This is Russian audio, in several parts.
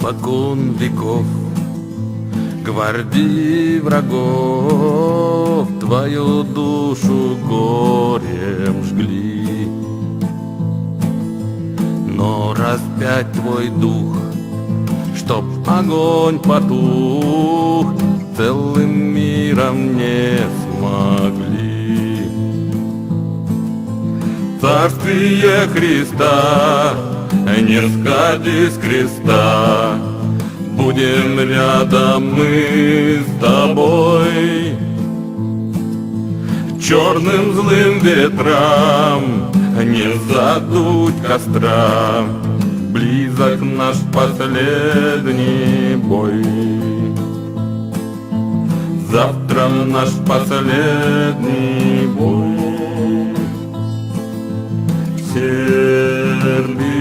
Испокон веков гвардии врагов твою душу горем жгли, но распять твой дух, чтоб огонь потух, целым миром не смогли. Царствие Христа не сходи с креста, будем рядом мы с тобой. Черным злым ветрам не задуть костра, близок наш последний бой. Завтра наш последний бой. Сербия,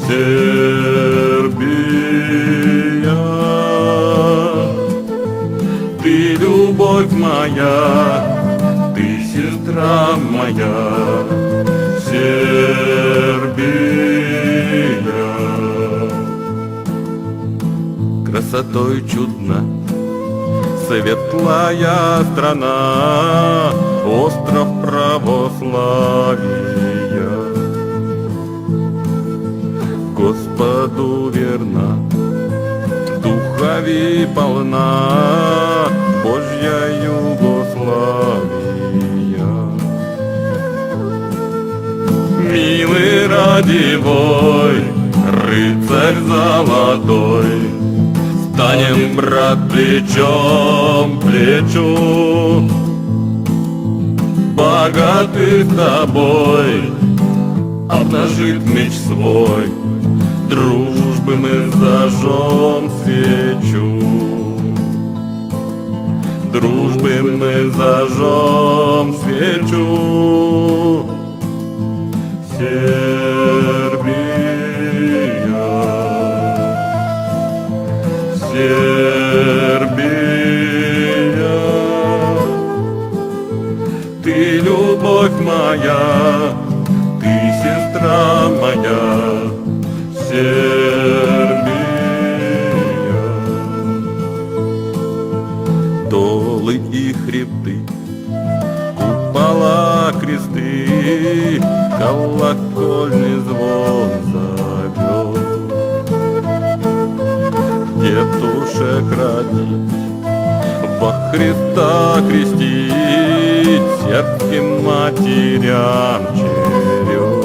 Сербия, ты любовь моя, ты сестра моя, Сербия. Красотой чудна светлая страна, остров православия. Господу верна, духови полна Божья Югославия. Милый радивой, рыцарь золотой, станем, брат, плечом к плечу. Богатый с тобой обнажит меч свой, дружбы мы зажжем свечу. Дружбы мы зажжем свечу. Сербия, Сербия, ты любовь моя, ты сестра моя, Сербия. Долы и хребты, купола, кресты, колокольный звон зовет. Дедушек родить, во Христа крестить, сербским матерям черед.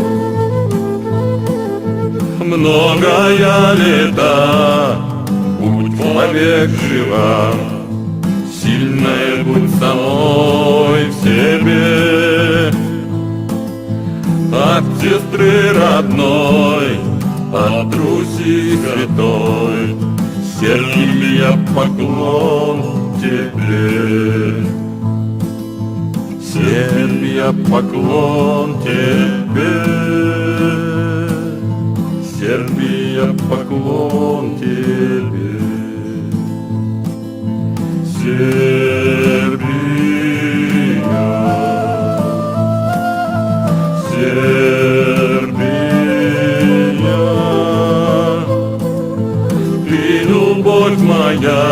Многая лета, будь вовек жива, сильная будь самой в себе. От сестры родной, от Руси святой, Сербия, поклон тебе. Сербия, поклон тебе. Сербия, поклон тебе. Сербия, Сербия, ты любовь моя,